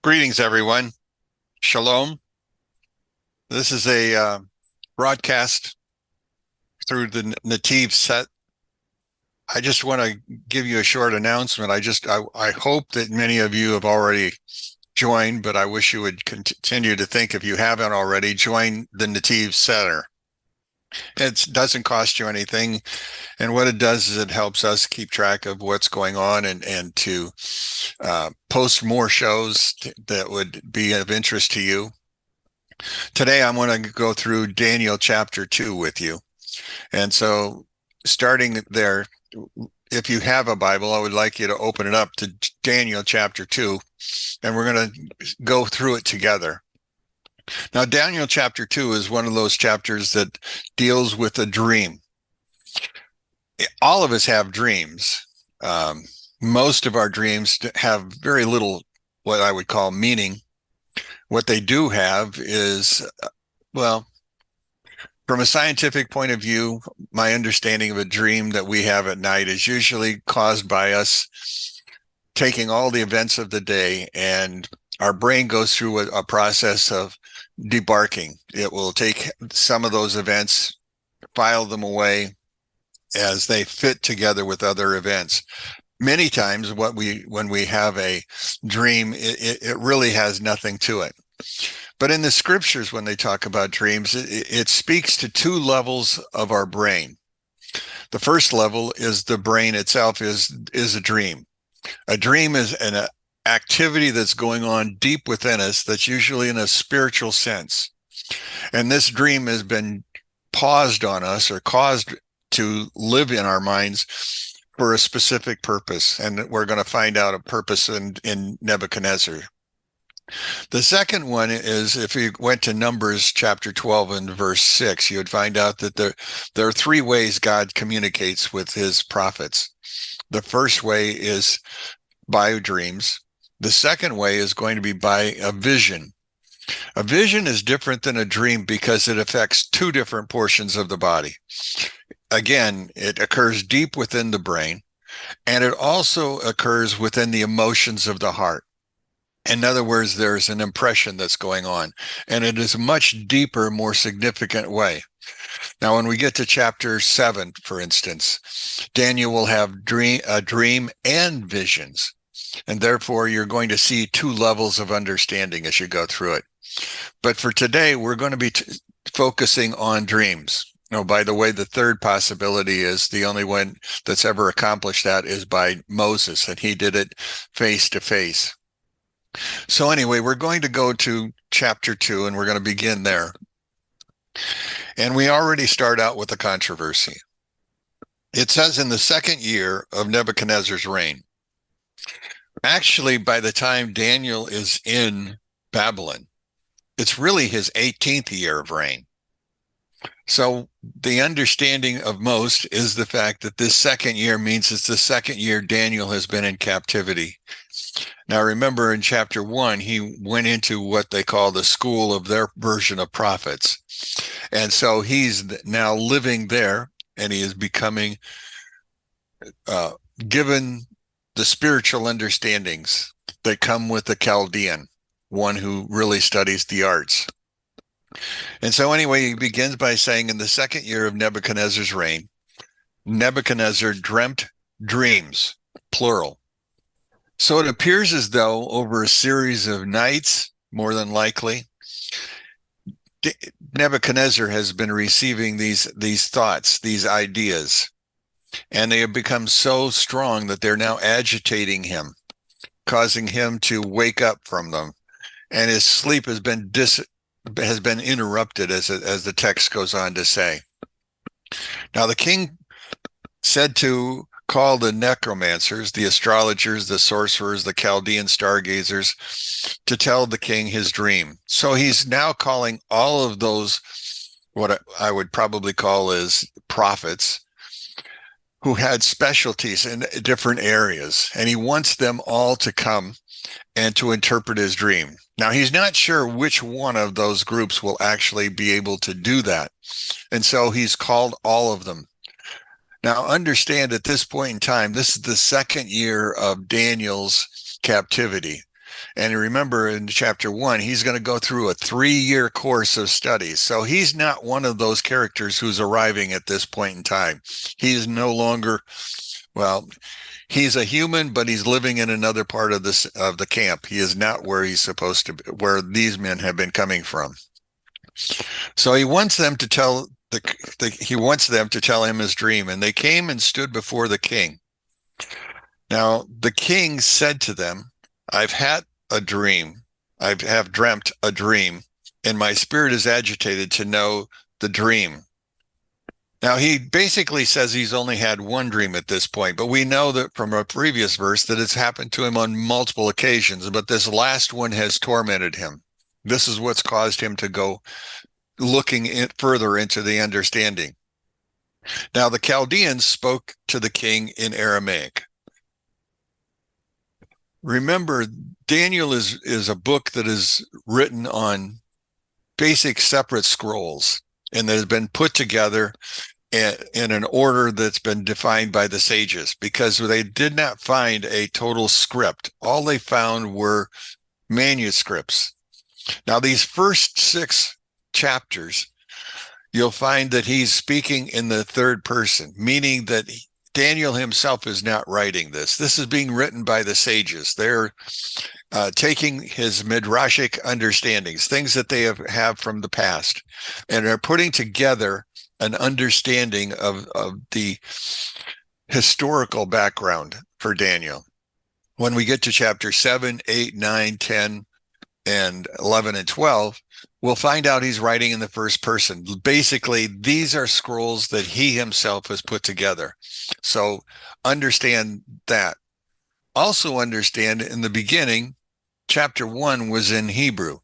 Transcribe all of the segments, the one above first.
Greetings, everyone. Shalom. This is a broadcast through the NETIV set. I just want to give you a short announcement. I hope that many of you have already joined, but I wish you would continue to think, if you haven't already, join the NETIV Center. It doesn't cost you anything. And what it does is it helps us keep track of what's going on and to post more shows that would be of interest to you. Today, I'm going to go through Daniel chapter 2 with you. And so, starting there, if you have a Bible, I would like you to open it up to Daniel chapter 2, and we're going to go through it together. Now, Daniel chapter 2 is one of those chapters that deals with a dream. All of us have dreams. Most of our dreams have very little, what I would call, meaning. What they do have is, well, from a scientific point of view, my understanding of a dream that we have at night is usually caused by us taking all the events of the day, and our brain goes through a process of debarking. It will take some of those events, file them away as they fit together with other events. Many times when we have a dream, it really has nothing to it. But in the scriptures, when they talk about dreams, it speaks to two levels of our brain. The first level is the brain itself is a dream. A dream is an activity that's going on deep within us that's usually in a spiritual sense. And this dream has been paused on us or caused to live in our minds for a specific purpose. And we're going to find out a purpose in Nebuchadnezzar. The second one is, if you went to Numbers chapter 12 and verse 6, you would find out that there are three ways God communicates with his prophets. The first way is by dreams. The second way is going to be by a vision. A vision is different than a dream because it affects two different portions of the body. Again, it occurs deep within the brain, and it also occurs within the emotions of the heart. In other words, there's an impression that's going on, and it is a much deeper, more significant way. Now, when we get to chapter 7, for instance, Daniel will have a dream and visions, and therefore you're going to see two levels of understanding as you go through it. But for today, we're going to be focusing on dreams. Oh, by the way, the third possibility is the only one that's ever accomplished that is by Moses, and he did it face to face. So anyway, we're going to go to chapter 2, and we're going to begin there. And we already start out with a controversy. It says in the second year of Nebuchadnezzar's reign. Actually, by the time Daniel is in Babylon, it's really his 18th year of reign. So the understanding of most is the fact that this second year means it's the second year Daniel has been in captivity. Now, remember in chapter 1, he went into what they call the school of their version of prophets. And so he's now living there, and he is becoming given the spiritual understandings that come with the Chaldean, one who really studies the arts. And so anyway, he begins by saying, in the second year of Nebuchadnezzar's reign, Nebuchadnezzar dreamt dreams, plural. So it appears as though over a series of nights, more than likely, Nebuchadnezzar has been receiving these thoughts, these ideas, and they have become so strong that they're now agitating him, causing him to wake up from them. And his sleep has been interrupted, as the text goes on to say. Now the king said to call the necromancers, the astrologers, the sorcerers, the Chaldean stargazers, to tell the king his dream. So he's now calling all of those, what I would probably call as prophets, who had specialties in different areas, and he wants them all to come and to interpret his dream. Now, he's not sure which one of those groups will actually be able to do that. And so he's called all of them. Now, understand at this point in time, this is the second year of Daniel's captivity. And remember, in chapter 1, he's going to go through a 3-year course of studies. So he's not one of those characters who's arriving at this point in time. He is no longer, well, he's a human, but he's living in another part of the camp. He is not where he's supposed to be, where these men have been coming from. So he wants them to tell him his dream, and they came and stood before the king. Now the king said to them, I've had a dream. I have dreamt a dream, and my spirit is agitated to know the dream. Now, he basically says he's only had one dream at this point, but we know that from a previous verse that it's happened to him on multiple occasions, but this last one has tormented him. This is what's caused him to go looking further into the understanding. Now, the Chaldeans spoke to the king in Aramaic. Remember, Daniel is a book that is written on basic separate scrolls and that has been put together in an order that's been defined by the sages, because they did not find a total script. All they found were manuscripts. Now, these first 6 chapters, you'll find that he's speaking in the third person, meaning that Daniel himself is not writing this. This is being written by the sages. They're taking his midrashic understandings, things that they have from the past, and are putting together an understanding of the historical background for Daniel. When we get to chapter 7, 8, 9, 10, and 11 and 12, we'll find out he's writing in the first person. Basically, these are scrolls that he himself has put together. So understand that. Also understand, in the beginning, chapter 1 was in Hebrew.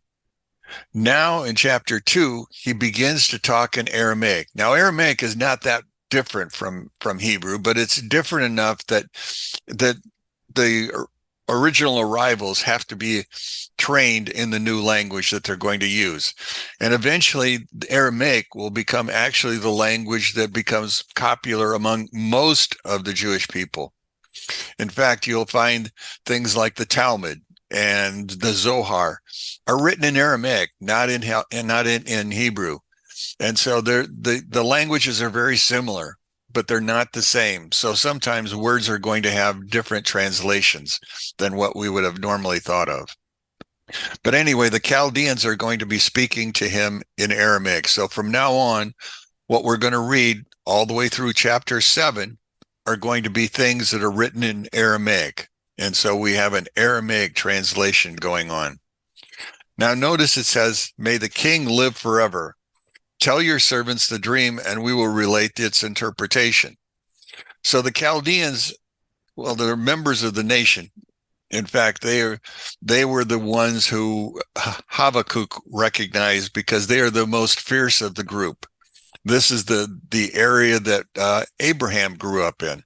Now in chapter 2, he begins to talk in Aramaic. Now, Aramaic is not that different from Hebrew, but it's different enough that the original arrivals have to be trained in the new language that they're going to use. And eventually, Aramaic will become actually the language that becomes popular among most of the Jewish people. In fact, you'll find things like the Talmud and the Zohar are written in Aramaic, not in Hebrew. And so the languages are very similar, but they're not the same. So sometimes words are going to have different translations than what we would have normally thought of. But anyway, the Chaldeans are going to be speaking to him in Aramaic. So from now on, what we're going to read all the way through chapter 7 are going to be things that are written in Aramaic. And so we have an Aramaic translation going on. Now notice it says, may the king live forever. Tell your servants the dream, and we will relate its interpretation. So the Chaldeans, well, they're members of the nation. In fact, they were the ones who Habakkuk recognized because they are the most fierce of the group. This is the area that Abraham grew up in.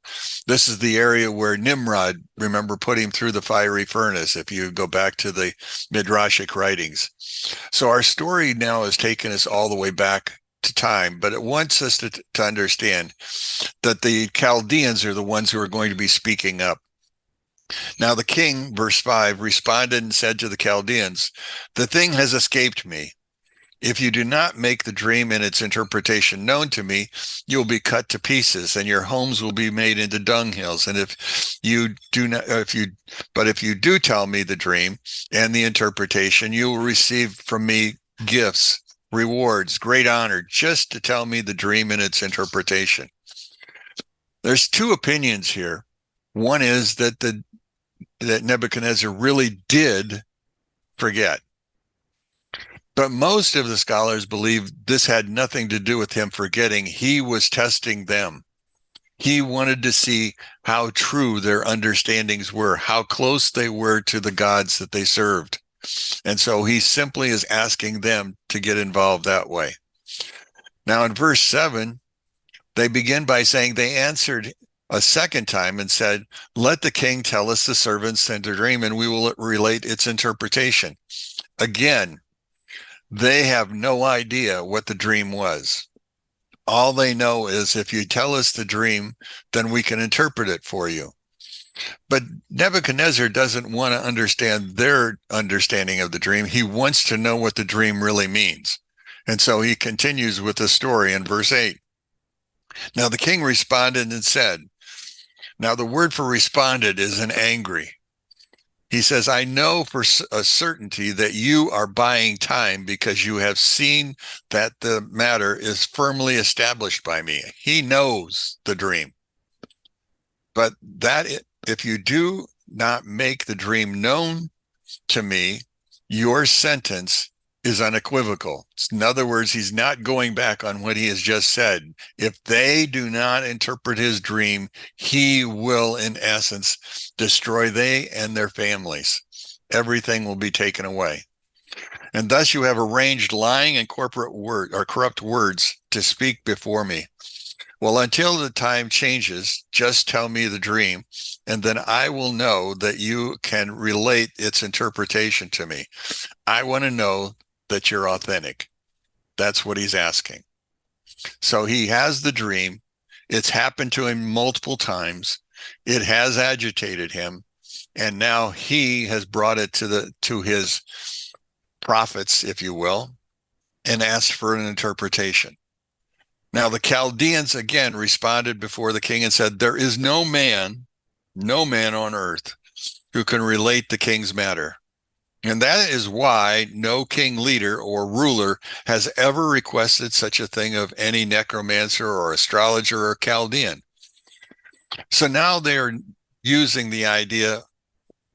This is the area where Nimrod, remember, put him through the fiery furnace, if you go back to the Midrashic writings. So our story now has taken us all the way back to time, but it wants us to understand that the Chaldeans are the ones who are going to be speaking up. Now the king, verse 5, responded and said to the Chaldeans, the thing has escaped me. If you do not make the dream and its interpretation known to me, you'll be cut to pieces, and your homes will be made into dunghills. And if you do tell me the dream and the interpretation, you will receive from me gifts, rewards, great honor, just to tell me the dream and its interpretation. There's 2 opinions here. One is that Nebuchadnezzar really did forget. But most of the scholars believe this had nothing to do with him forgetting. He was testing them. He wanted to see how true their understandings were, how close they were to the gods that they served. And so he simply is asking them to get involved that way. Now in verse 7, they begin by saying they answered a second time and said, let the king tell us the servants and the dream, and we will relate its interpretation. Again, they have no idea what the dream was. All they know is if you tell us the dream, then we can interpret it for you. But Nebuchadnezzar doesn't want to understand their understanding of the dream. He wants to know what the dream really means. And so he continues with the story in verse 8. Now the king responded and said, now the word for responded is an angry. He says, I know for a certainty that you are buying time because you have seen that the matter is firmly established by me. He knows the dream. But that if you do not make the dream known to me, your sentence is unequivocal. In other words, he's not going back on what he has just said. If they do not interpret his dream, he will, in essence, destroy they and their families. Everything will be taken away. And thus you have arranged lying and corporate word or corrupt words to speak before me. Well, until the time changes, just tell me the dream, and then I will know that you can relate its interpretation to me. I want to know that you're authentic. That's what he's asking. So he has the dream. It's happened to him multiple times. It has agitated him. And now he has brought it to his prophets, if you will, and asked for an interpretation. Now the Chaldeans again responded before the king and said, there is no man on earth who can relate the king's matter. And that is why no king leader or ruler has ever requested such a thing of any necromancer or astrologer or Chaldean. So now they're using the idea,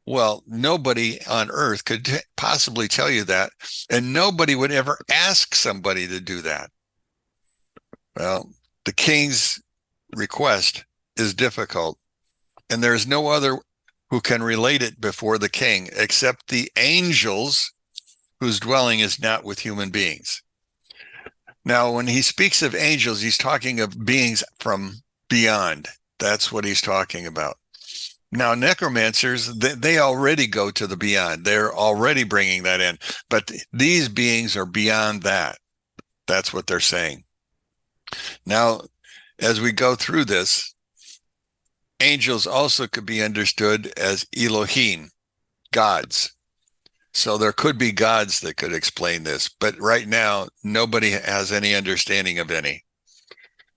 well, nobody on earth could possibly tell you that, and nobody would ever ask somebody to do that. Well, the king's request is difficult, and there's no other who can relate it before the king except the angels whose dwelling is not with human beings. Now, when he speaks of angels, he's talking of beings from beyond. That's what he's talking about. Now, necromancers, they already go to the beyond. They're already bringing that in. But these beings are beyond that. That's what they're saying. Now, as we go through this, angels also could be understood as Elohim, gods. So there could be gods that could explain this, but right now, nobody has any understanding of any.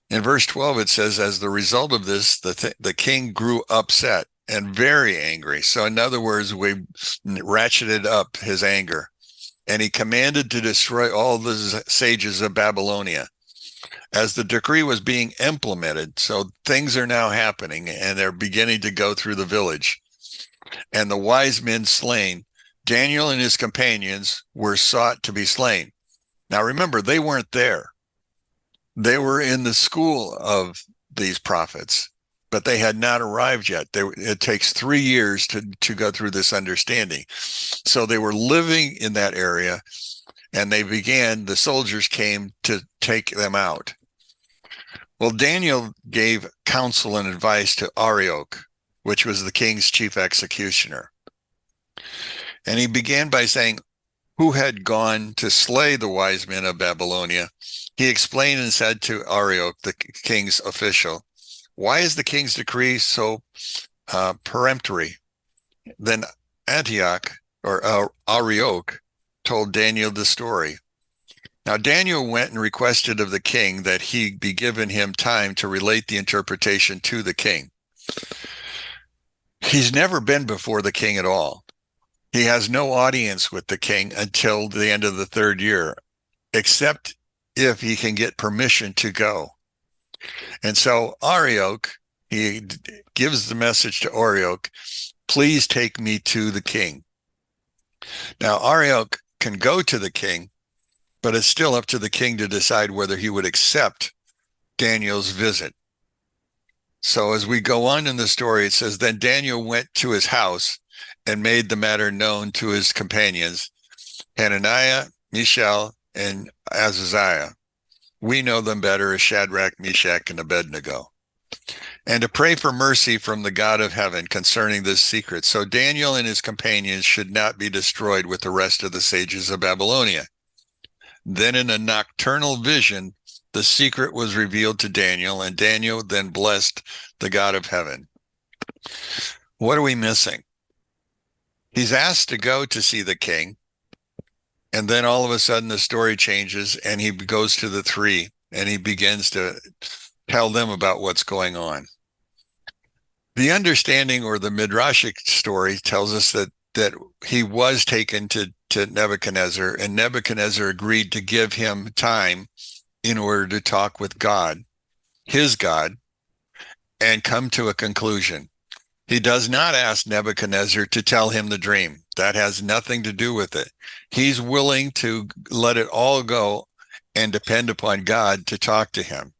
In verse 12, it says, as the result of this, the king grew upset and very angry. So in other words, we ratcheted up his anger, and he commanded to destroy all the sages of Babylonia. As the decree was being implemented, so things are now happening, and they're beginning to go through the village. And the wise men slain, Daniel and his companions were sought to be slain. Now remember, they weren't there. They were in the school of these prophets, but they had not arrived yet. It takes 3 years to go through this understanding. So they were living in that area, and the soldiers came to take them out. Well, Daniel gave counsel and advice to Arioch, which was the king's chief executioner. And he began by saying, who had gone to slay the wise men of Babylonia? He explained and said to Arioch, the king's official, why is the king's decree so peremptory? Then Antioch, or Arioch, told Daniel the story. Now Daniel went and requested of the king that he be given him time to relate the interpretation to the king. He's never been before the king at all. He has no audience with the king until the end of the 3rd year, except if he can get permission to go. And so Arioch, he gives the message to Arioch, please take me to the king. Now Arioch can go to the king, but it's still up to the king to decide whether he would accept Daniel's visit. So as we go on in the story, it says, then Daniel went to his house and made the matter known to his companions, Hananiah, Mishael, and Azaziah. We know them better as Shadrach, Meshach, and Abednego. And to pray for mercy from the God of heaven concerning this secret, so Daniel and his companions should not be destroyed with the rest of the sages of Babylonia. Then in a nocturnal vision, the secret was revealed to Daniel, and Daniel then blessed the God of heaven. What are we missing? He's asked to go to see the king, and then all of a sudden the story changes and he goes to the three and he begins to tell them about what's going on. The understanding, or the Midrashic story, tells us that he was taken to Nebuchadnezzar, and Nebuchadnezzar agreed to give him time in order to talk with God, his God, and come to a conclusion. He does not ask Nebuchadnezzar to tell him the dream. That has nothing to do with it. He's willing to let it all go and depend upon God to talk to him.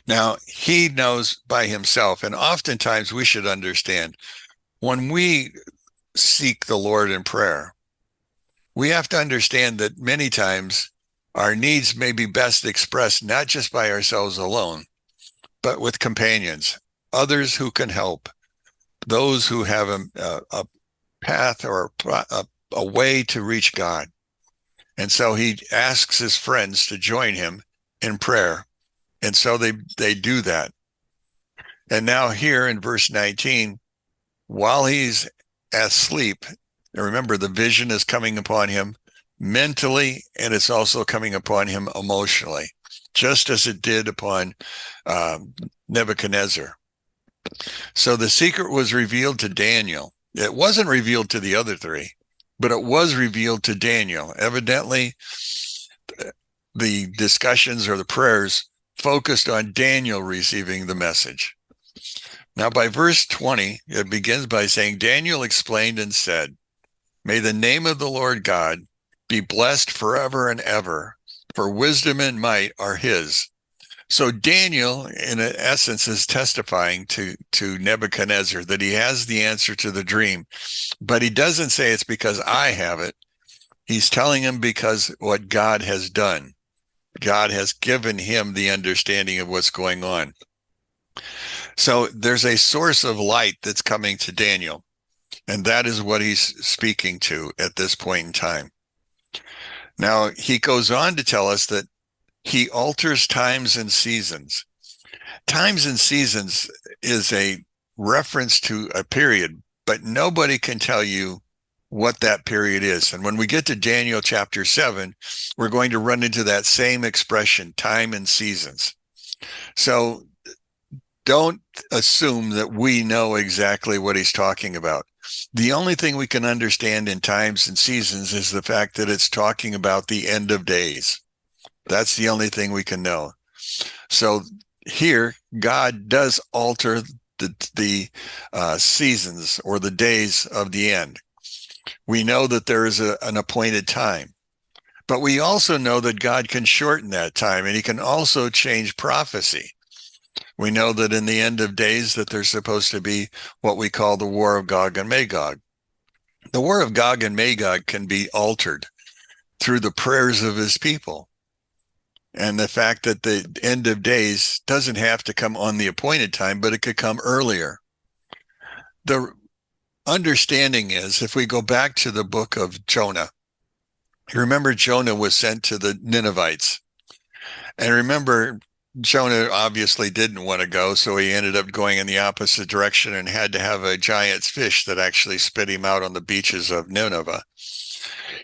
Now, he knows by himself, and oftentimes we should understand, when we seek the Lord in prayer, we have to understand that many times our needs may be best expressed not just by ourselves alone, but with companions, others who can help, those who have a path or a way to reach God. And so he asks his friends to join him in prayer. And so they do that. And now here in verse 19, while he's asleep, remember the vision is coming upon him mentally, and it's also coming upon him emotionally, just as it did upon Nebuchadnezzar. So the secret was revealed to Daniel. It wasn't revealed to the other three, but it was revealed to Daniel. Evidently, the discussions or the prayers focused on Daniel receiving the message. Now, by verse 20, it begins by saying, Daniel explained and said, "May the name of the Lord God be blessed forever and ever, for wisdom and might are his." So Daniel, in essence, is testifying to Nebuchadnezzar that he has the answer to the dream, but he doesn't say it's because I have it. He's telling him because what God has done. God has given him the understanding of what's going on. So there's a source of light that's coming to Daniel, and that is what he's speaking to at this point in time. Now, he goes on to tell us that he alters times and seasons. Times and seasons is a reference to a period, but nobody can tell you what that period is. And when we get to Daniel chapter 7, we're going to run into that same expression, time and seasons. So don't assume that we know exactly what he's talking about. The only thing we can understand in times and seasons is the fact that it's talking about the end of days. That's the only thing we can know. So here, God does alter the seasons or the days of the end. We know that there is an appointed time, but we also know that God can shorten that time, and he can also change prophecy. We know that in the end of days that there's supposed to be what we call the war of Gog and Magog. The war of Gog and Magog can be altered through the prayers of his people. And the fact that the end of days doesn't have to come on the appointed time, but it could come earlier. The understanding is, if we go back to the book of Jonah, you remember Jonah was sent to the Ninevites. And remember, Jonah obviously didn't want to go, so he ended up going in the opposite direction and had to have a giant fish that actually spit him out on the beaches of Nineveh.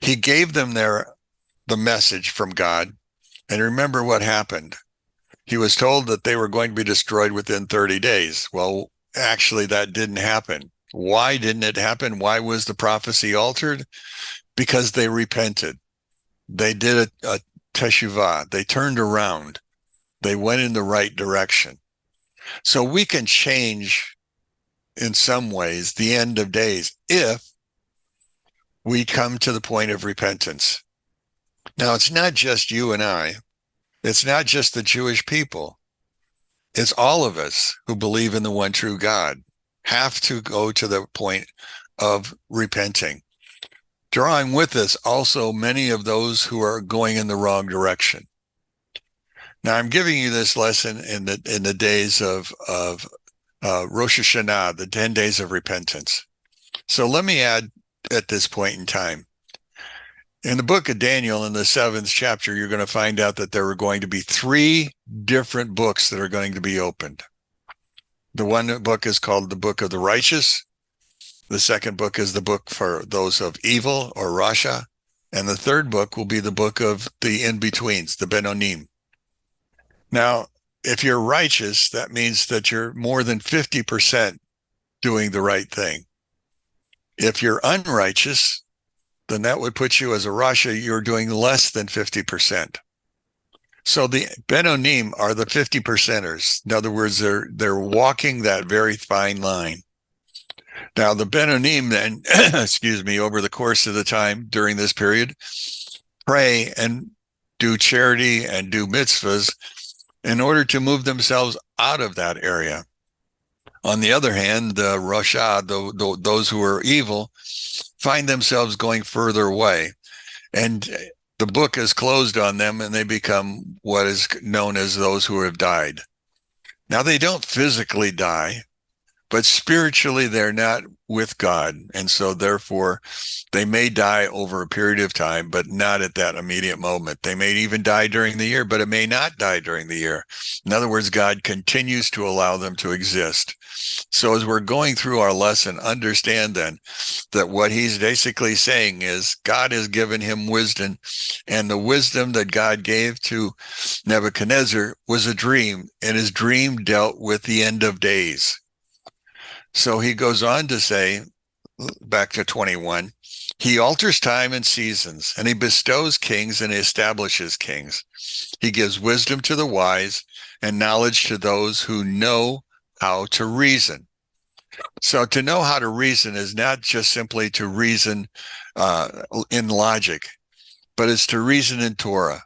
He gave them the message from God. And remember what happened. He was told that they were going to be destroyed within 30 days. Well, actually, that didn't happen. Why didn't it happen? Why was the prophecy altered? Because they repented. They did a teshuvah. They turned around. They went in the right direction. So we can change, in some ways, the end of days if we come to the point of repentance. Now, it's not just you and I. It's not just the Jewish people. It's all of us who believe in the one true God have to go to the point of repenting. Drawing with us also many of those who are going in the wrong direction. Now, I'm giving you this lesson in the days of Rosh Hashanah, the 10 days of repentance. So let me add at this point in time. In the book of Daniel, in the 7th chapter, you're going to find out that there are going to be 3 different books that are going to be opened. The one book is called the Book of the Righteous. The second book is the book for those of evil, or Rasha. And the third book will be the book of the in-betweens, the Benonim. Now, if you're righteous, that means that you're more than 50% doing the right thing. If you're unrighteous, then that would put you as a Rasha, you're doing less than 50%. So the Benonim are the 50%ers. In other words, they're walking that very fine line. Now, the Benonim then, excuse me, over the course of the time during this period, pray and do charity and do mitzvahs in order to move themselves out of that area. On the other hand, the Rasha, those who are evil, find themselves going further away. And the book is closed on them, and they become what is known as those who have died. Now, they don't physically die, but spiritually they're not with God. And so therefore they may die over a period of time, but not at that immediate moment. They may even die during the year, but it may not die during the year. In other words, God continues to allow them to exist. So as we're going through our lesson, understand then that what he's basically saying is God has given him wisdom, and the wisdom that God gave to Nebuchadnezzar was a dream, and his dream dealt with the end of days. So he goes on to say, back to 21, he alters time and seasons, and he bestows kings and establishes kings. He gives wisdom to the wise and knowledge to those who know how to reason. So to know how to reason is not just simply to reason in logic, but it's to reason in Torah.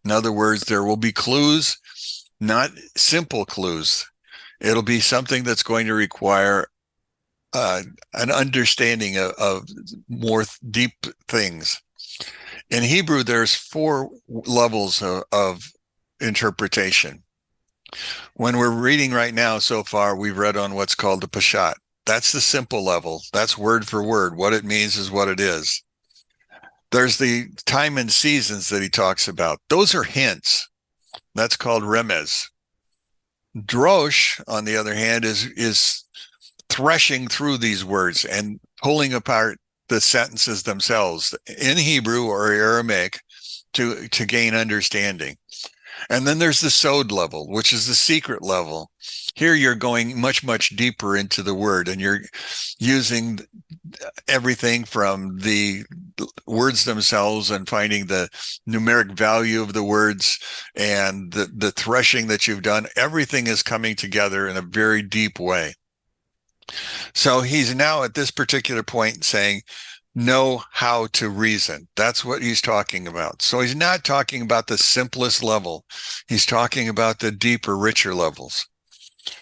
In other words, there will be clues, not simple clues. It'll be something that's going to require an understanding of more deep things. In Hebrew, there's 4 levels of interpretation. When we're reading right now, so far, we've read on what's called the Peshat. That's the simple level. That's word for word. What it means is what it is. There's the time and seasons that he talks about. Those are hints. That's called remez. Drosh, on the other hand, is threshing through these words and pulling apart the sentences themselves in Hebrew or Aramaic to gain understanding. And then there's the sod level, which is the secret level. Here you're going much, much deeper into the word, and you're using everything from the words themselves and finding the numeric value of the words and the threshing that you've done. Everything is coming together in a very deep way. So he's now at this particular point saying, know how to reason. That's what he's talking about. So he's not talking about the simplest level. He's talking about the deeper, richer levels.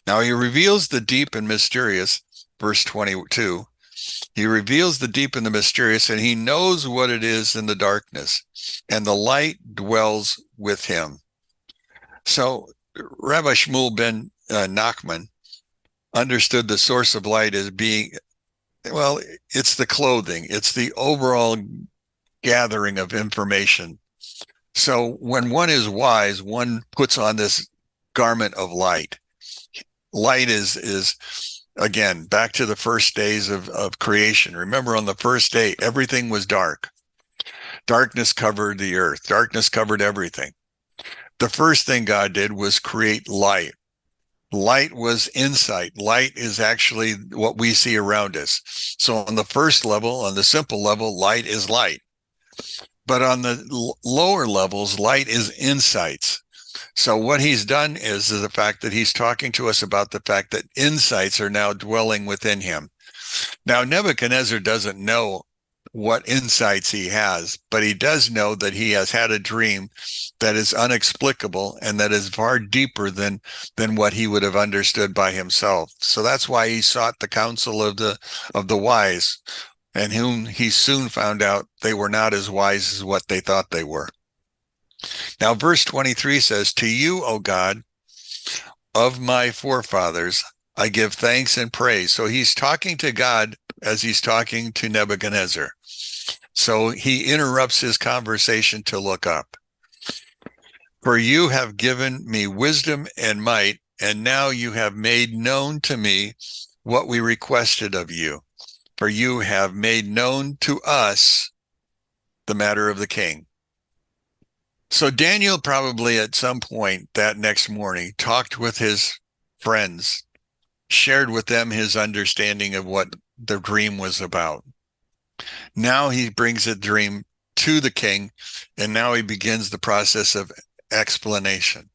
Now he reveals the deep and mysterious, verse 22. He reveals the deep and the mysterious, and he knows what it is in the darkness, and the light dwells with him. So Rabbi Shmuel ben Nachman understood the source of light as being, well, it's the clothing. It's the overall gathering of information. So when one is wise, one puts on this garment of light. Light is again, back to the first days of creation. Remember, on the first day, everything was dark. Darkness covered the earth. Darkness covered everything. The first thing God did was create light. Light was insight. Light is actually what we see around us. So on the first level, on the simple level, light is light. But on the lower levels, light is insights. So what he's done is the fact that he's talking to us about the fact that insights are now dwelling within him. Now, Nebuchadnezzar doesn't know what insights he has, but he does know that he has had a dream that is inexplicable and that is far deeper than what he would have understood by himself. So that's why he sought the counsel of the wise, and whom he soon found out they were not as wise as what they thought they were. Now, verse 23 says, "To you, O God, of my forefathers, I give thanks and praise." So he's talking to God as he's talking to Nebuchadnezzar. So he interrupts his conversation to look up. "For you have given me wisdom and might and now you have made known to me what we requested of you, for you have made known to us the matter of the king. So Daniel probably at some point that next morning talked with his friends, shared with them his understanding of what the dream was about. Now he brings the dream to the king, and now he begins the process of explanation.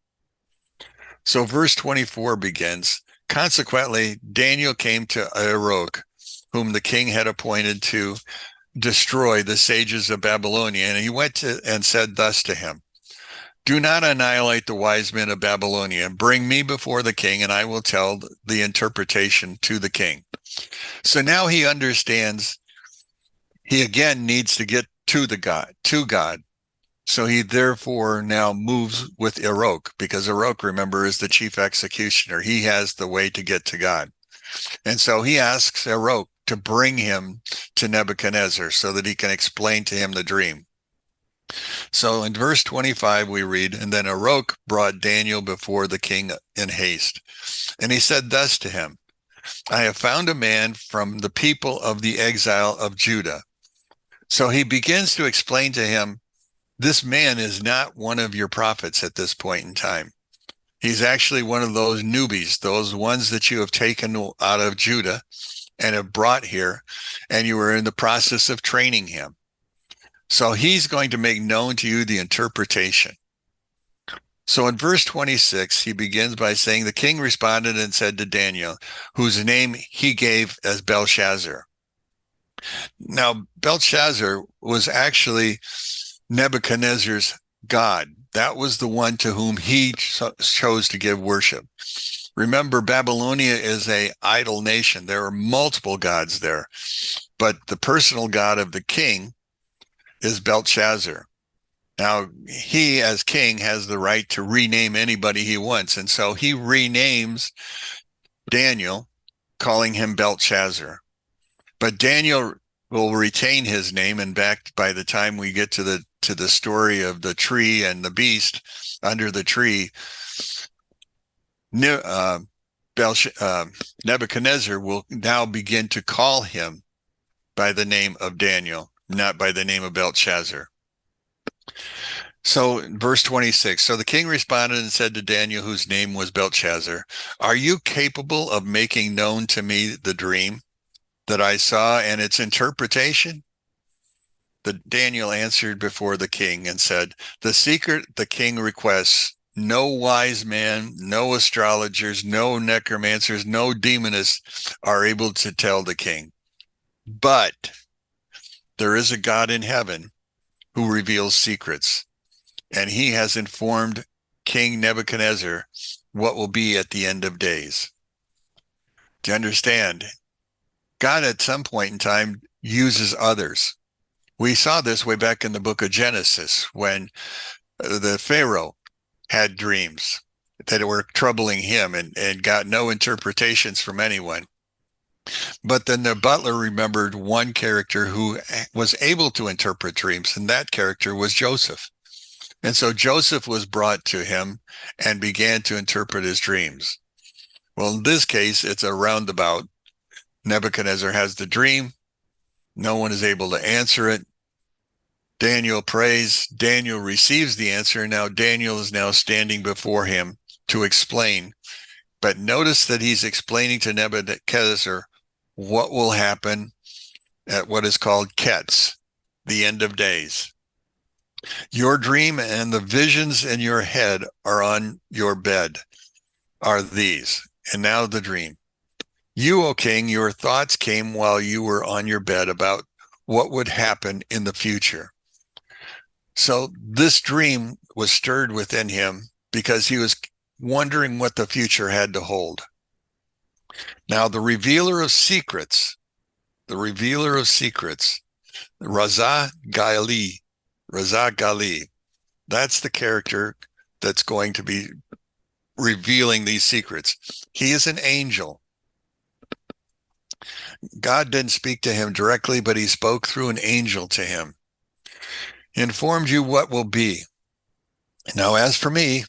So verse 24 begins, consequently, Daniel came to Arok, whom the king had appointed to destroy the sages of Babylonia. And he went to and said thus to him, do not annihilate the wise men of Babylonia. Bring me before the king, and I will tell the interpretation to the king. So now he understands he again needs to get to God. So he therefore now moves with Arok, because Arok, remember, is the chief executioner. He has the way to get to God. And so he asks Arok to bring him to Nebuchadnezzar so that he can explain to him the dream. So in verse 25, we read, and then Arok brought Daniel before the king in haste. And he said thus to him, I have found a man from the people of the exile of Judah. So he begins to explain to him, this man is not one of your prophets at this point in time. He's actually one of those newbies, those ones that you have taken out of Judah and have brought here, and you were in the process of training him. So he's going to make known to you the interpretation. So in verse 26, he begins by saying, the king responded and said to Daniel, whose name he gave as Belshazzar. Now, Belshazzar was actually Nebuchadnezzar's god. That was the one to whom he chose to give worship. Remember, Babylonia is an idol nation. There are multiple gods there, but the personal god of the king is Belshazzar. Now, he, as king, has the right to rename anybody he wants. And so he renames Daniel, calling him Belshazzar. But Daniel will retain his name. And back by the time we get to the story of the tree and the beast under the tree, Nebuchadnezzar will now begin to call him by the name of Daniel, not by the name of Belshazzar. So verse 26, so the king responded and said to Daniel, whose name was Belshazzar, are you capable of making known to me the dream that I saw and its interpretation? Daniel answered before the king and said, the secret the king requests, no wise man, no astrologers, no necromancers, no demonists are able to tell the king. But there is a God in heaven who reveals secrets, and he has informed King Nebuchadnezzar what will be at the end of days. Do you understand? God at some point in time uses others. We saw this way back in the book of Genesis when the Pharaoh had dreams that were troubling him and got no interpretations from anyone. But then the butler remembered one character who was able to interpret dreams, and that character was Joseph. And so Joseph was brought to him and began to interpret his dreams. Well, in this case, it's a roundabout. Nebuchadnezzar has the dream. No one is able to answer it. Daniel prays. Daniel receives the answer. Now Daniel is now standing before him to explain. But notice that he's explaining to Nebuchadnezzar what will happen at what is called Ketz, the end of days. Your dream and the visions in your head are on your bed are these. And now the dream. You, O king, your thoughts came while you were on your bed about what would happen in the future. So this dream was stirred within him because he was wondering what the future had to hold. Now, the revealer of secrets, Razah Gali, that's the character that's going to be revealing these secrets. He is an angel. God didn't speak to him directly, but he spoke through an angel to him. He informed you what will be. Now, as for me,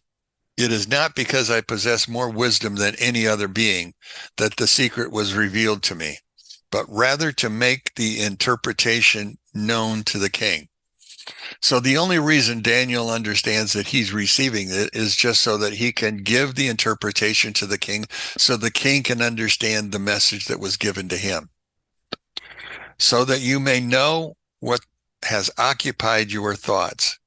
It is not because I possess more wisdom than any other being that the secret was revealed to me, but rather to make the interpretation known to the king. So the only reason Daniel understands that he's receiving it is just so that he can give the interpretation to the king, so the king can understand the message that was given to him, so that you may know what has occupied your thoughts.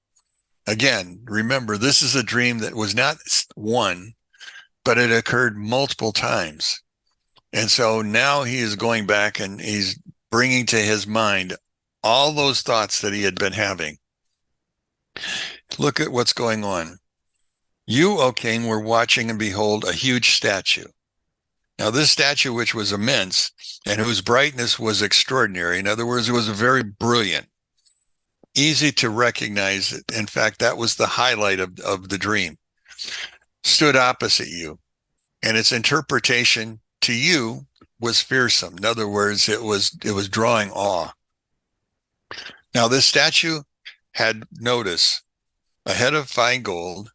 Again, remember, this is a dream that was not one, but it occurred multiple times. And so now he is going back and he's bringing to his mind all those thoughts that he had been having. Look at what's going on. You, O king, were watching, and behold, a huge statue. Now, this statue, which was immense and whose brightness was extraordinary, in other words, it was very brilliant, easy to recognize. In fact, that was the highlight of the dream, stood opposite you, and its interpretation to you was fearsome. In other words, it was drawing awe. Now, this statue had, notice, a head of fine gold,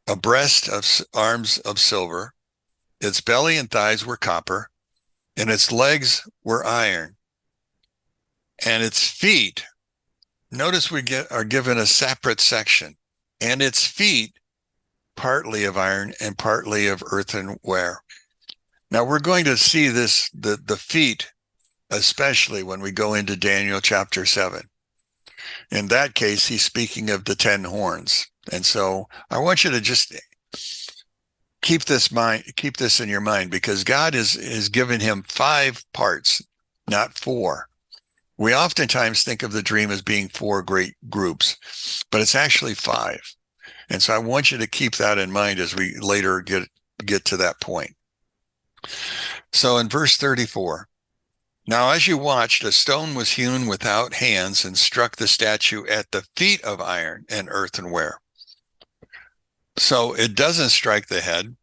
a breast of arms of silver, its belly and thighs were copper, and its legs were iron, and its feet, notice are given a separate section, and its feet partly of iron and partly of earthenware. Now we're going to see this, the feet, especially when we go into Daniel chapter 7. In that case, he's speaking of the 10 horns. And so I want you to just keep this in your mind, because God is given him 5 parts, not 4. We oftentimes think of the dream as being 4 great groups, but it's actually 5. And so I want you to keep that in mind as we later get to that point. So in verse 34, now as you watched, a stone was hewn without hands and struck the statue at the feet of iron and earthenware. So it doesn't strike the head.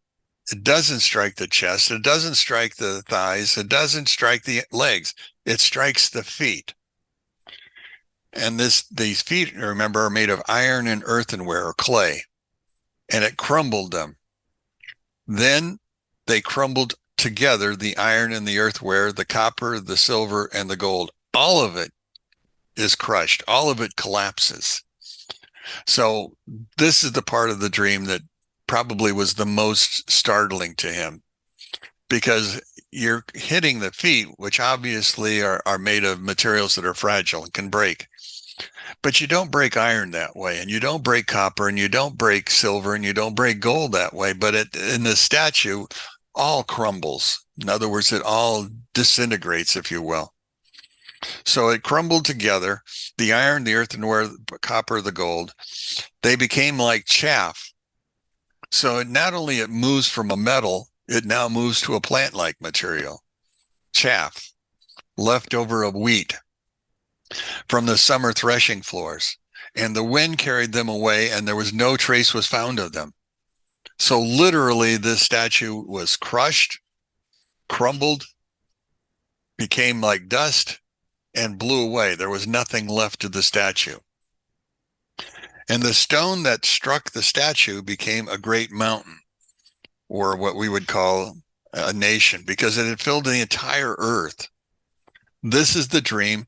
It doesn't strike the chest. It doesn't strike the thighs. It doesn't strike the legs. It strikes the feet. And these feet, remember, are made of iron and earthenware, or clay, and it crumbled them. Then they crumbled together, the iron and the earthenware, the copper, the silver, and the gold. All of it is crushed. All of it collapses. So this is the part of the dream that probably was the most startling to him, because you're hitting the feet, which obviously are made of materials that are fragile and can break. But you don't break iron that way, and you don't break copper, and you don't break silver, and you don't break gold that way. But in the statue, all crumbles. In other words, it all disintegrates, if you will. So it crumbled together, the iron, the earthenware, the copper, the gold. They became like chaff. So not only it moves from a metal, it now moves to a plant-like material, chaff, leftover of wheat from the summer threshing floors. And the wind carried them away, and there was no trace was found of them. So literally, this statue was crushed, crumbled, became like dust, and blew away. There was nothing left of the statue. And the stone that struck the statue became a great mountain, or what we would call a nation, because it had filled the entire earth. This is the dream,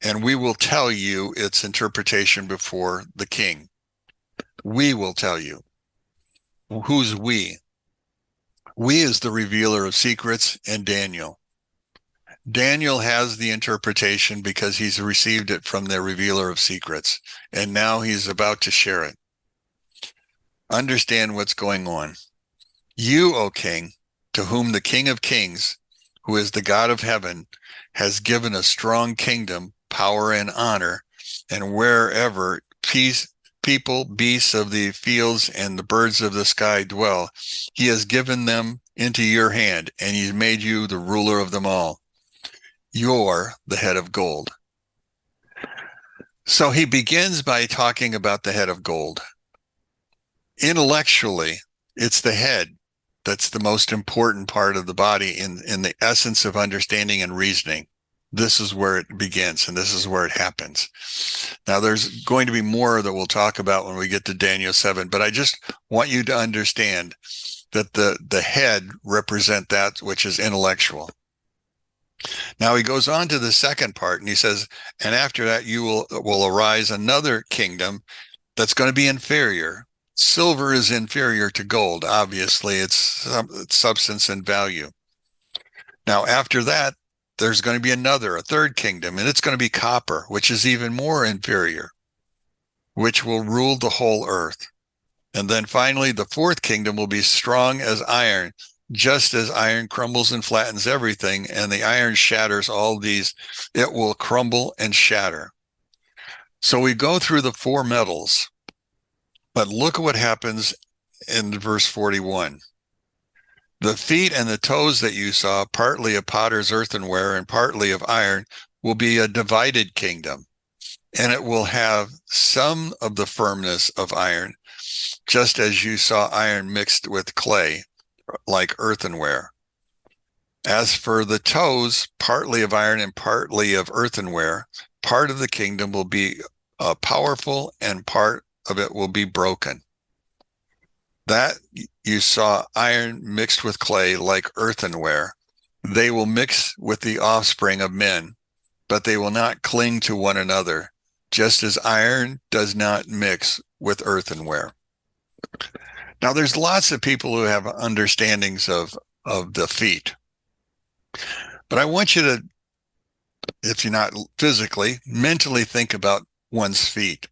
and we will tell you its interpretation before the king. We will tell you. Who's we? We is the revealer of secrets, and Daniel. Daniel has the interpretation because he's received it from the revealer of secrets, and now he's about to share it. Understand what's going on. You, O king, to whom the King of Kings, who is the God of heaven, has given a strong kingdom, power, and honor, and wherever people, beasts of the fields, and the birds of the sky dwell, he has given them into your hand, and he's made you the ruler of them all. You're the head of gold. So he begins by talking about the head of gold. Intellectually, it's the head that's the most important part of the body in the essence of understanding and reasoning. this is where it begins and this is where it happens. Now, there's going to be more that we'll talk about when we get to Daniel 7, but I just want you to understand that the head represent that which is intellectual. Now he goes on to the second part and he says, and after that you will arise another kingdom that's going to be inferior. Silver is inferior to gold. Obviously, it's substance and value. Now, after that, there's going to be a third kingdom, and it's going to be copper, which is even more inferior, which will rule the whole earth. And then finally, the fourth kingdom will be strong as iron, just as iron crumbles and flattens everything, and the iron shatters all these. It will crumble and shatter. So we go through the four metals, but look at what happens in verse 41. The feet and the toes that you saw, partly of potter's earthenware and partly of iron, will be a divided kingdom, and it will have some of the firmness of iron, just as you saw iron mixed with clay, like earthenware. As for the toes, partly of iron and partly of earthenware, part of the kingdom will be powerful and part of it will be broken. That you saw iron mixed with clay like earthenware. They will mix with the offspring of men, but they will not cling to one another, just as iron does not mix with earthenware. Now, there's lots of people who have understandings of the feet. But I want you to, if you're not physically, mentally think about one's feet.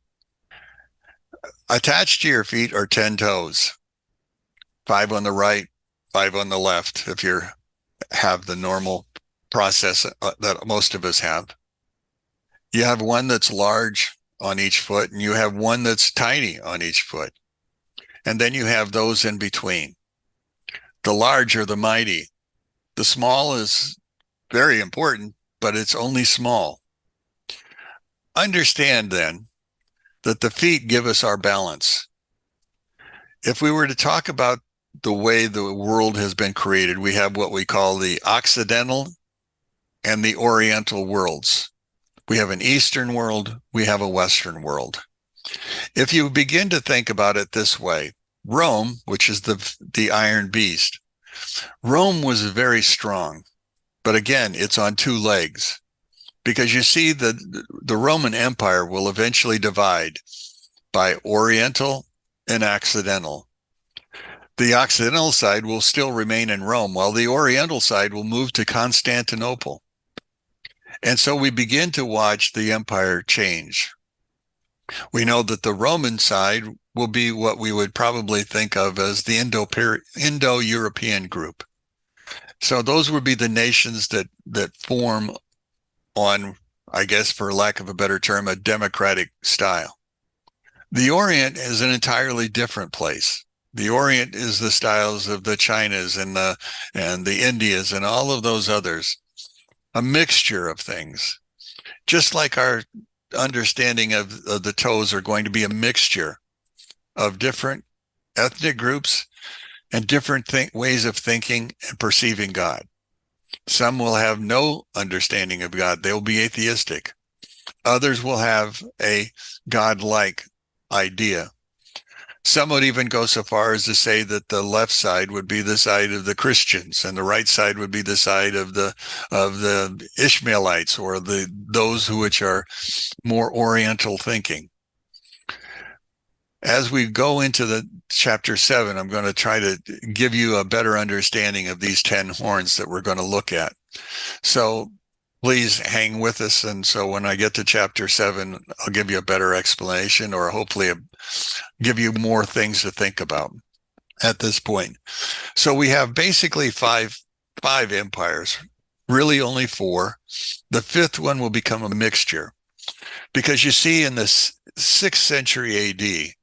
Attached to your feet are 10 toes. 5 on the right, 5 on the left, if you have the normal process that most of us have. You have one that's large on each foot, and you have one that's tiny on each foot. And then you have those in between. The large are the mighty. The small is very important, but it's only small. Understand then that the feet give us our balance. If we were to talk about the way the world has been created, we have what we call the Occidental and the Oriental worlds. We have an Eastern world, we have a Western world. If you begin to think about it this way, Rome, which is the iron beast, Rome was very strong, but again, it's on 2 legs, because you see the Roman Empire will eventually divide by Oriental and Occidental. The Occidental side will still remain in Rome, while the Oriental side will move to Constantinople. And so we begin to watch the empire change. We know that the Roman side will be what we would probably think of as the Indo-European group. So those would be the nations that form on, I guess, for lack of a better term, a democratic style. The Orient is an entirely different place. The Orient is the styles of the Chinas and the Indias and all of those others, a mixture of things. Just like our understanding of the toes are going to be a mixture of different ethnic groups and different ways of thinking and perceiving God. Some will have no understanding of God. They'll be atheistic. Others will have a God-like idea. Some would even go so far as to say that the left side would be the side of the Christians and the right side would be the side of the Ishmaelites, or those which are more Oriental thinking. As we go into the chapter 7, I'm going to try to give you a better understanding of these 10 horns that we're going to look at. So please hang with us. And so when I get to chapter 7, I'll give you a better explanation, or hopefully give you more things to think about at this point. So we have basically five empires, really only 4. The 5th one will become a mixture, because you see in the 6th century AD,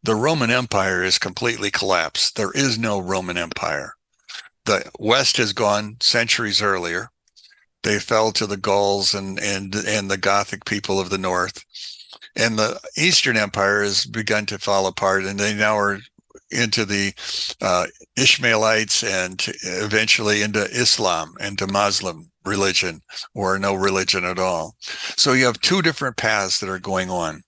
the Roman Empire is completely collapsed. There is no Roman Empire. The West has gone centuries earlier. They fell to the Gauls and the Gothic people of the North. And the Eastern Empire has begun to fall apart, and they now are into the Ishmaelites and eventually into Islam and to Muslim religion or no religion at all. So you have two different paths that are going on.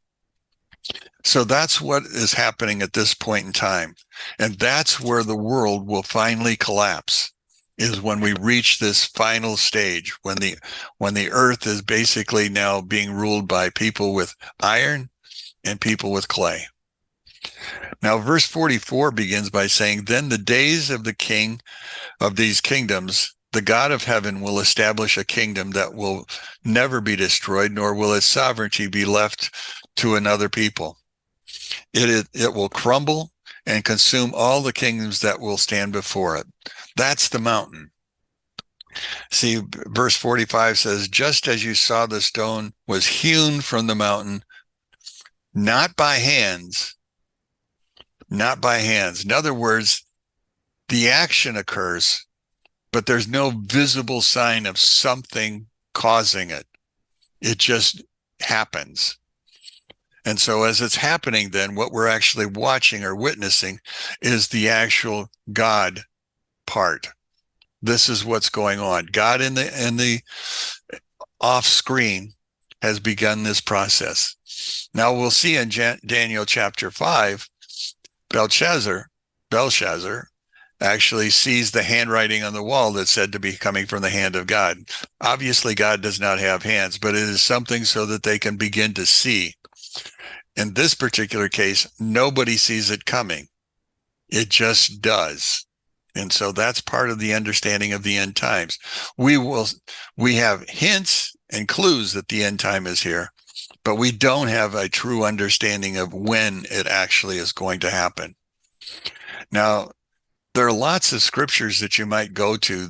So that's what is happening at this point in time. And that's where the world will finally collapse, is when we reach this final stage, when the earth is basically now being ruled by people with iron and people with clay. Now, verse 44 begins by saying, then the days of the king of these kingdoms, the God of heaven will establish a kingdom that will never be destroyed, nor will its sovereignty be left to another people. It will crumble and consume all the kingdoms that will stand before it. That's the mountain. See, verse 45 says, just as you saw the stone was hewn from the mountain, not by hands, not by hands. In other words, the action occurs, but there's no visible sign of something causing it. It just happens. And so as it's happening, then what we're actually watching or witnessing is the actual God part. This is what's going on. God in the off screen has begun this process. Now we'll see in Daniel chapter 5, Belshazzar actually sees the handwriting on the wall that's said to be coming from the hand of God. Obviously, God does not have hands, but it is something so that they can begin to see. In this particular case, nobody sees it coming. It just does. And so that's part of the understanding of the end times. We have hints and clues that the end time is here, but we don't have a true understanding of when it actually is going to happen. Now, there are lots of scriptures that you might go to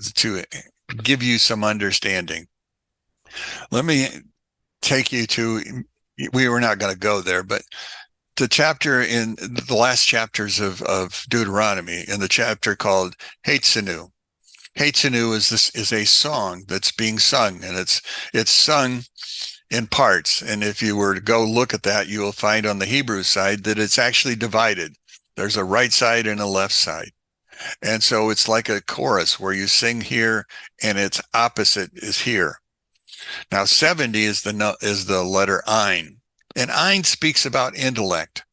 give you some understanding. Let me take you to, we were not going to go there, but the chapter in the last chapters of Deuteronomy, in the chapter called Hatsinu. Hatsinu is a song that's being sung, and it's sung in parts. And if you were to go look at that, you will find on the Hebrew side that it's actually divided. There's a right side and a left side. And so it's like a chorus where you sing here and its opposite is here. Now 70 is the letter Ein. And Ein speaks about intellect.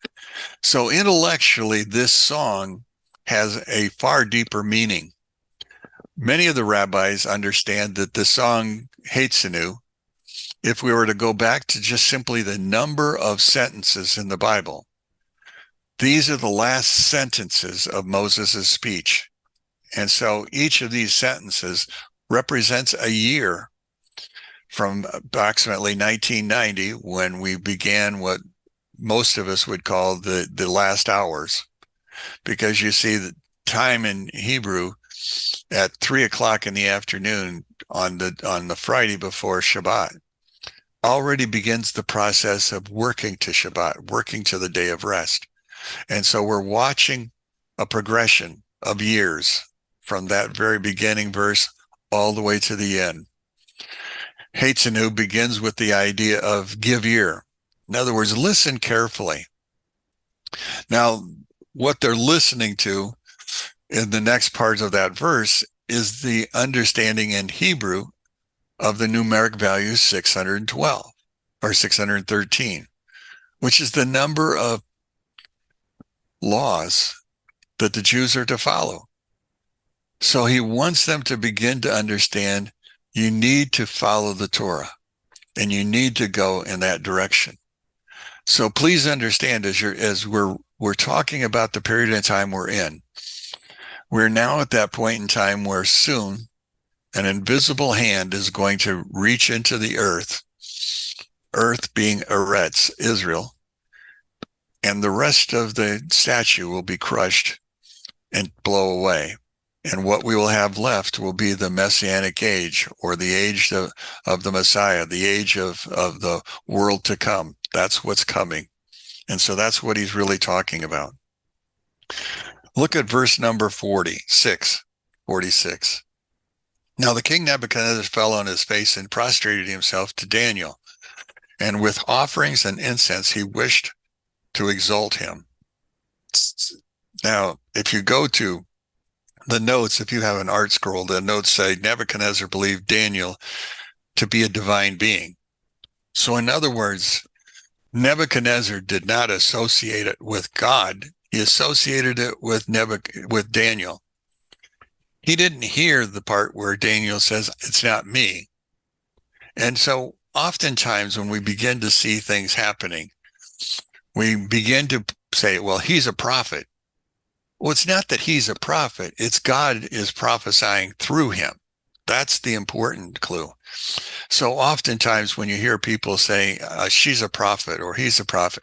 So intellectually, this song has a far deeper meaning. Many of the rabbis understand that the song Hatsinu, if we were to go back to just simply the number of sentences in the Bible, these are the last sentences of Moses' speech. And so each of these sentences represents a year from approximately 1990, when we began what most of us would call the last hours. Because you see, the time in Hebrew at 3:00 in the afternoon on the Friday before Shabbat already begins the process of working to Shabbat, working to the day of rest. And so we're watching a progression of years from that very beginning verse all the way to the end. Hatsinu begins with the idea of give ear. In other words, listen carefully. Now, what they're listening to in the next part of that verse is the understanding in Hebrew of the numeric value 612 or 613, which is the number of laws that the Jews are to follow. So he wants them to begin to understand you need to follow the Torah and you need to go in that direction. So please understand, as we're talking about the period of time we're in, we're now at that point in time where soon an invisible hand is going to reach into the earth being Eretz, Israel, and the rest of the statue will be crushed and blow away. And what we will have left will be the Messianic age, or the age of the Messiah, the age of the world to come. That's what's coming. And so that's what he's really talking about. Look at verse number 46. Now the king Nebuchadnezzar fell on his face and prostrated himself to Daniel. And with offerings and incense, he wished to exalt him. Now, if you go to the notes, if you have an art scroll, the notes say Nebuchadnezzar believed Daniel to be a divine being. So in other words, Nebuchadnezzar did not associate it with God. He associated it with Daniel. He didn't hear the part where Daniel says, "It's not me." And so oftentimes when we begin to see things happening, we begin to say, well, he's a prophet. Well, it's not that he's a prophet. It's God is prophesying through him. That's the important clue. So oftentimes when you hear people say, she's a prophet or he's a prophet,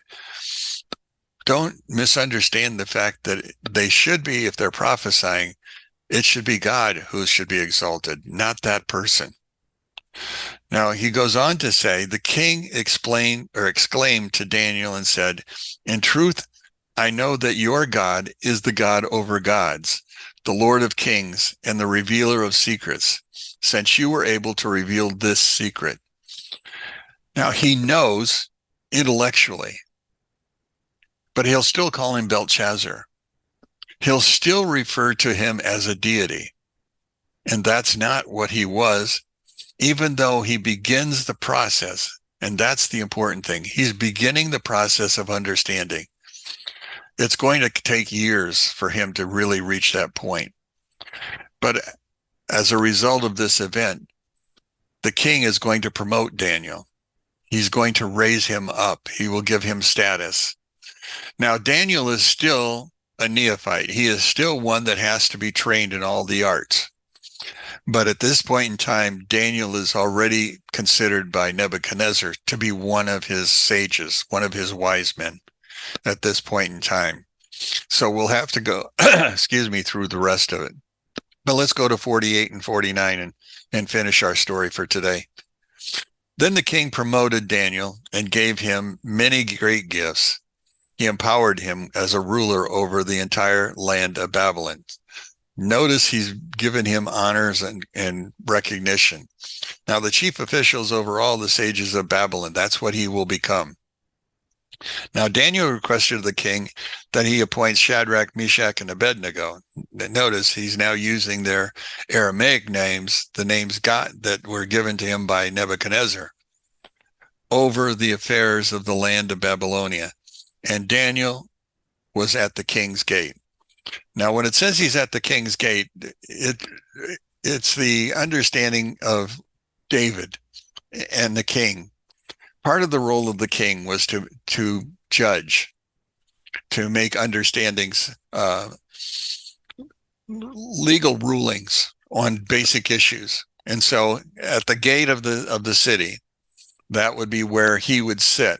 don't misunderstand the fact that they should be, if they're prophesying, it should be God who should be exalted, not that person. Now, he goes on to say, the king exclaimed to Daniel and said, "In truth, I know that your God is the God over gods, the Lord of kings, and the revealer of secrets, since you were able to reveal this secret." Now, he knows intellectually, but he'll still call him Belshazzar. He'll still refer to him as a deity. And that's not what he was, even though he begins the process. And that's the important thing. He's beginning the process of understanding. It's going to take years for him to really reach that point. But as a result of this event, the king is going to promote Daniel. He's going to raise him up. He will give him status. Now, Daniel is still a neophyte. He is still one that has to be trained in all the arts. But at this point in time, Daniel is already considered by Nebuchadnezzar to be one of his sages, one of his wise men at this point in time. So we'll have to go, through the rest of it. But let's go to 48 and 49 and finish our story for today. Then the king promoted Daniel and gave him many great gifts. He empowered him as a ruler over the entire land of Babylon. Notice he's given him honors and recognition. Now, the chief officials over all the sages of Babylon, that's what he will become. Now, Daniel requested of the king that he appoints Shadrach, Meshach, and Abednego. Notice he's now using their Aramaic names, the names God that were given to him by Nebuchadnezzar, over the affairs of the land of Babylonia. And Daniel was at the king's gate. Now, when it says he's at the king's gate, it's the understanding of David and the king. Part of the role of the king was to judge, to make understandings, legal rulings on basic issues. And so at the gate of the city, that would be where he would sit.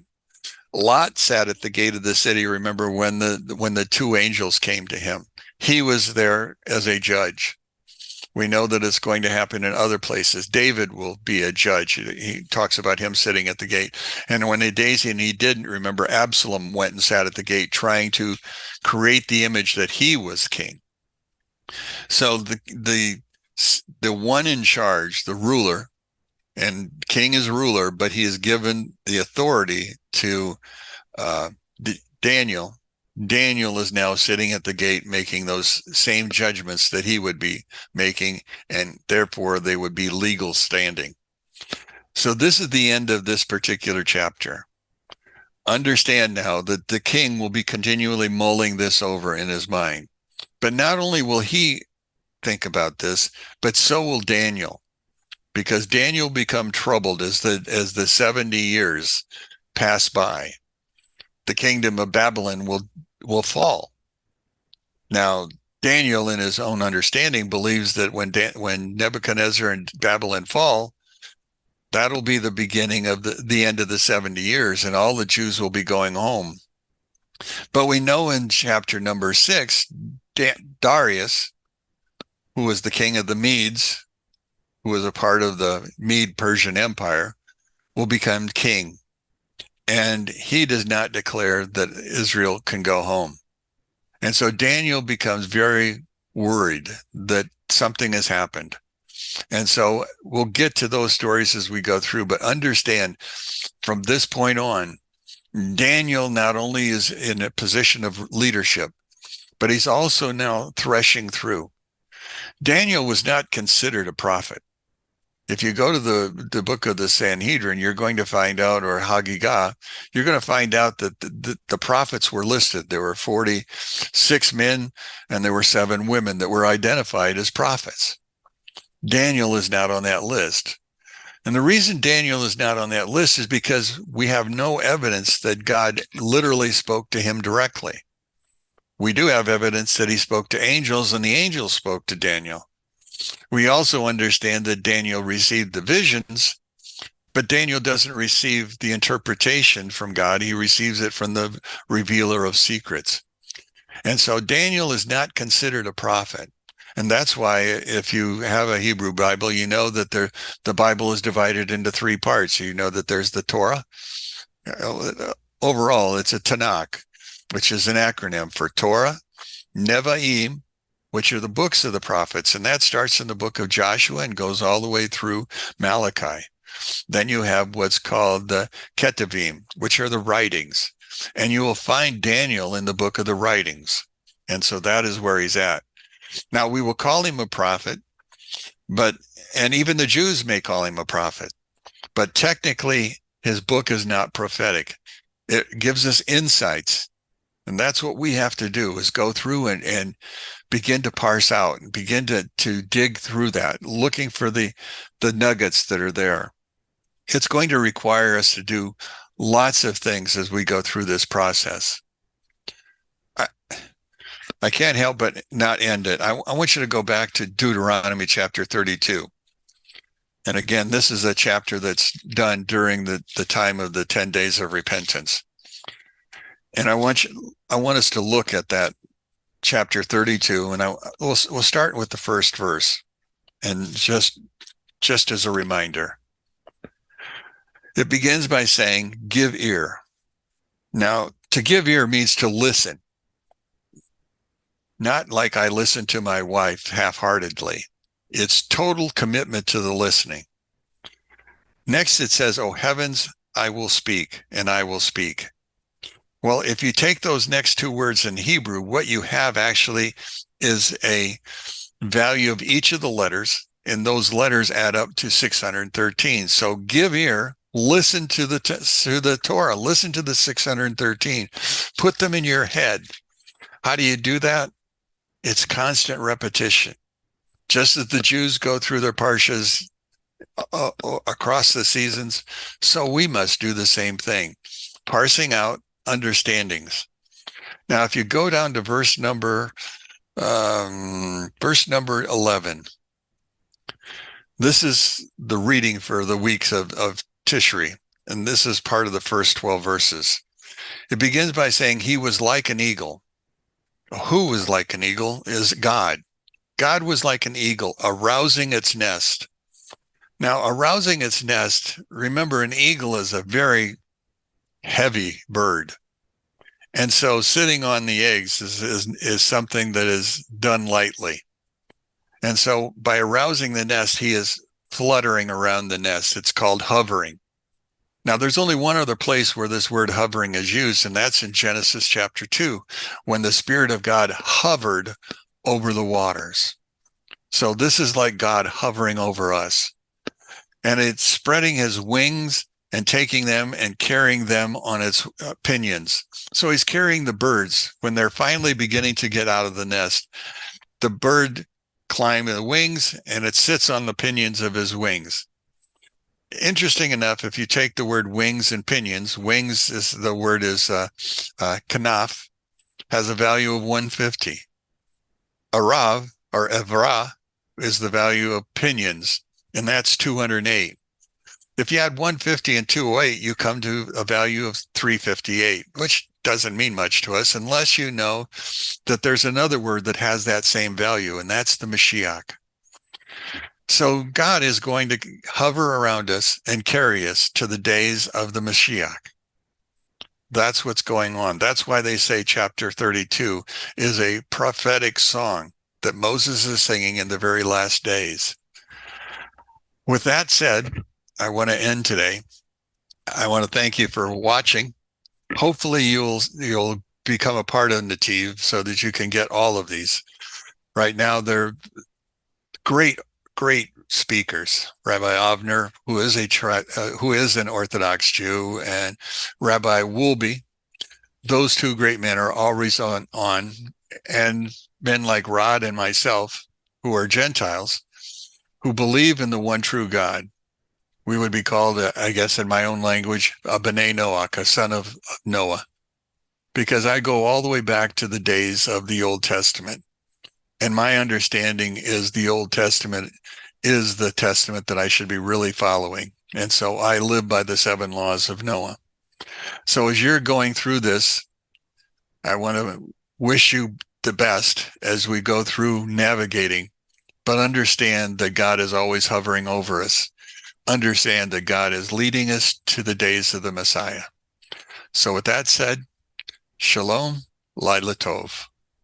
Lot sat at the gate of the city. Remember when the two angels came to him? He was there as a judge. We know that it's going to happen in other places. David will be a judge. He talks about him sitting at the gate. And when he didn't, remember, Absalom went and sat at the gate trying to create the image that he was king. So the one in charge, the ruler, and king is ruler, but he is given the authority to Daniel. Daniel is now sitting at the gate making those same judgments that he would be making, and therefore they would be legal standing. So this is the end of this particular chapter. Understand now that the king will be continually mulling this over in his mind. But not only will he think about this, but so will Daniel, because Daniel become troubled as the 70 years pass by. The kingdom of Babylon will fall. Now, Daniel, in his own understanding, believes that when Nebuchadnezzar and Babylon fall, that'll be the beginning of the end of the 70 years, and all the Jews will be going home. But we know in chapter number 6, Darius, who was the king of the Medes, who was a part of the Mede-Persian Empire, will become king. And he does not declare that Israel can go home. And so Daniel becomes very worried that something has happened. And so we'll get to those stories as we go through, but understand from this point on, Daniel not only is in a position of leadership, but he's also now threshing through. Daniel was not considered a prophet. If you go to the book of the Sanhedrin, you're going to find out, or Hagigah, you're going to find out that the prophets were listed. There were 46 men and there were 7 women that were identified as prophets. Daniel is not on that list. And the reason Daniel is not on that list is because we have no evidence that God literally spoke to him directly. We do have evidence that he spoke to angels and the angels spoke to Daniel. We also understand that Daniel received the visions, but Daniel doesn't receive the interpretation from God. He receives it from the revealer of secrets. And so Daniel is not considered a prophet. And that's why if you have a Hebrew Bible, you know that the Bible is divided into 3 parts. You know that there's the Torah. Overall, it's a Tanakh, which is an acronym for Torah, Nevi'im, which are the books of the prophets. And that starts in the book of Joshua and goes all the way through Malachi. Then you have what's called the NETIV, which are the writings. And you will find Daniel in the book of the writings. And so that is where he's at. Now, we will call him a prophet, and even the Jews may call him a prophet, but technically his book is not prophetic. It gives us insights. And that's what we have to do, is go through and begin to parse out and begin to dig through that, looking for the nuggets that are there. It's going to require us to do lots of things as we go through this process. I can't help but not end it. I want you to go back to Deuteronomy chapter 32. And again, this is a chapter that's done during the time of the 10 days of repentance. And I want us to look at that chapter 32, and we'll start with the first verse, and just as a reminder. It begins by saying, give ear. Now, to give ear means to listen. Not like I listen to my wife half-heartedly. It's total commitment to the listening. Next, it says, "O heavens, I will speak, and I will speak." Well, if you take those next 2 words in Hebrew, what you have actually is a value of each of the letters, and those letters add up to 613. So give ear, listen to the Torah, listen to the 613, put them in your head. How do you do that? It's constant repetition. Just as the Jews go through their parshas across the seasons, so we must do the same thing, parsing out understandings. Now, if you go down to verse number 11, this is the reading for the weeks of Tishri, and this is part of the first 12 verses. It begins by saying, he was like an eagle. Who was like an eagle is God. God was like an eagle, arousing its nest. Now, arousing its nest, remember, an eagle is a very heavy bird. And so sitting on the eggs is something that is done lightly. And so by arousing the nest, he is fluttering around the nest. It's called hovering. Now, there's only one other place where this word hovering is used, and that's in Genesis chapter 2, when the Spirit of God hovered over the waters. So this is like God hovering over us. And it's spreading his wings and taking them and carrying them on its pinions. So he's carrying the birds. When they're finally beginning to get out of the nest, the bird climbs the wings and it sits on the pinions of his wings. Interesting enough, if you take the word wings and pinions, wings is the word is kanaf, has a value of 150. Arav, or evra, is the value of pinions, and that's 208. If you add 150 and 208, you come to a value of 358, which doesn't mean much to us unless you know that there's another word that has that same value, and that's the Mashiach. So God is going to hover around us and carry us to the days of the Mashiach. That's what's going on. That's why they say chapter 32 is a prophetic song that Moses is singing in the very last days. With that said, I want to end today. I want to thank you for watching. Hopefully you'll become a part of NETIV so that you can get all of these. Right now, great, great speakers. Rabbi Avner, who is an Orthodox Jew, and Rabbi Wolbe. Those two great men are always on, and men like Rod and myself, who are Gentiles, who believe in the one true God. We would be called, I guess, in my own language, a B'nai Noah, a son of Noah, because I go all the way back to the days of the Old Testament. And my understanding is the Old Testament is the testament that I should be really following. And so I live by the 7 laws of Noah. So as you're going through this, I want to wish you the best as we go through navigating, but understand that God is always hovering over us. Understand that God is leading us to the days of the Messiah. So with that said, Shalom, Laila Tov.